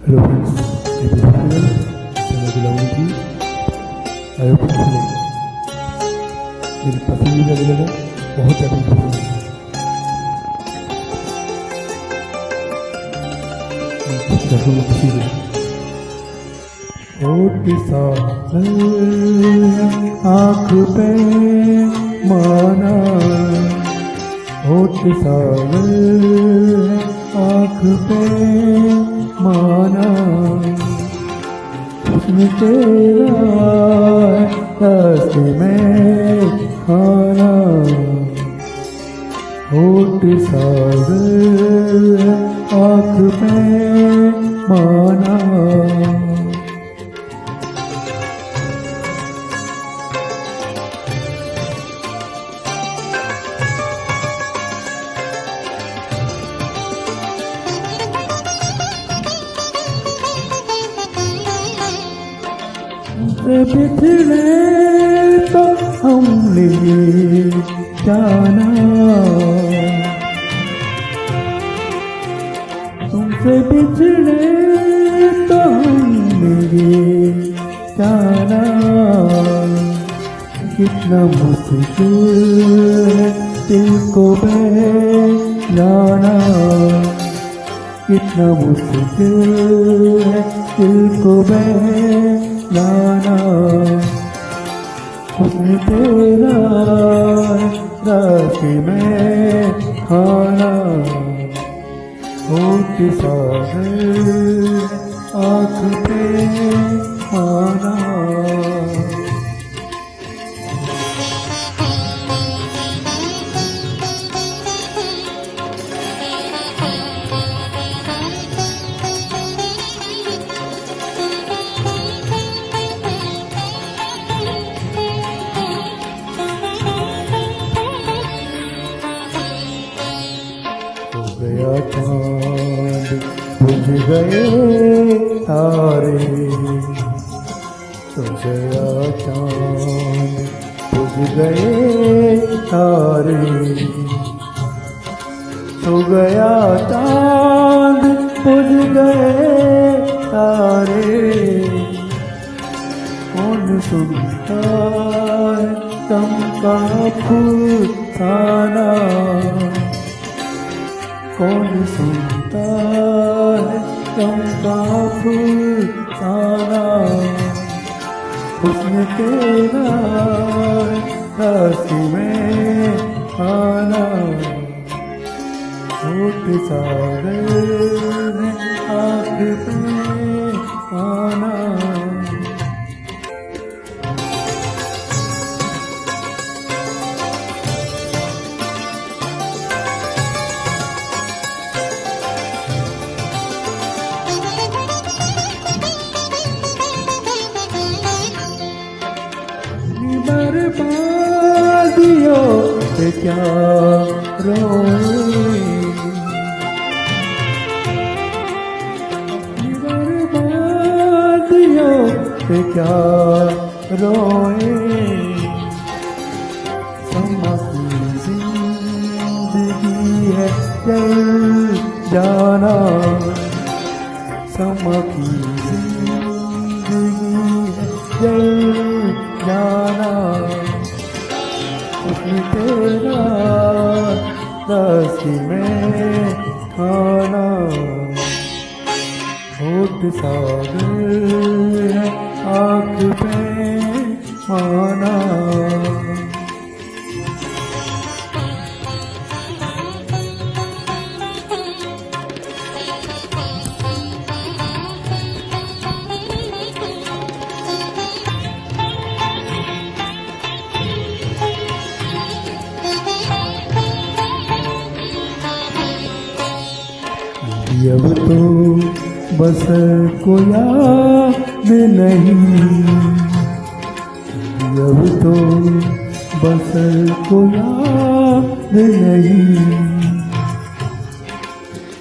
Hello friends, मैं गुलाम की I hope मेरी पसंदीदा जगह बहुत ज़्यादा पसंद है। होठ सागर आँख पे माना, होठ सागर आँख पे माना, उसमें तेरा रास्ते में खाना। होठ सागर आँख पे माना, तुमसे बिछड़े तो हमने जाना, तुमसे बिछड़े तो हमने जाना। कितना मुश्किल है दिल को बहलाना, कितना मुश्किल है दिल को बहलाना। उसने तेरा रास्ते में खाना। होठ सागर आँख पे माना, गया चाँद बुझ गए तारे, तो गया चाँद बुझ गए तारे, तो गया चाँद बुझ गए तारे। कौन सुनता है चमका फुसाना, कौन सुनता है चमका फुसाना। उसने तेरा रास्ते में आना। होठ सागर आँख पे आना, बर्बादियों पे क्या रोए, बर्बादियों पे क्या रोए। समा की जिंदगी है जल जाना, समा की जिंदगी है जल जाना। उसने तेरा रास्ते में खाना। होठ सागर आँख पे माना, अब तो बस को याद नहीं, अब तो बस को याद नहीं।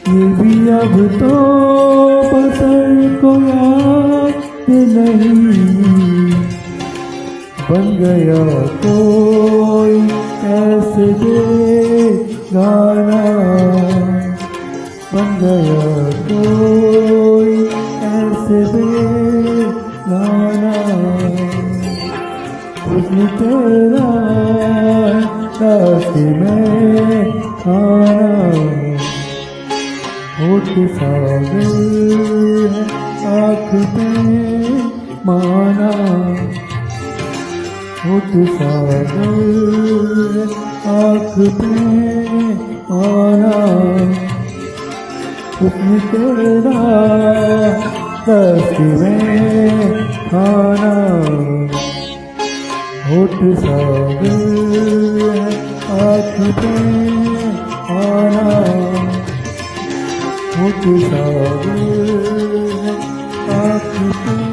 ये भी अब तो बस को याद नहीं। बन गया कोई ऐसे दे गाना, बन गया कोई से बेगाना हुस्न तेरा रास्ते में खाना होठ सागर है आँख पे माना होठ सागर है आँख पे माना हुस्न तेरा रास्ते में खाना होठ सागर है आँख पे आना होठ सागर है आँख पे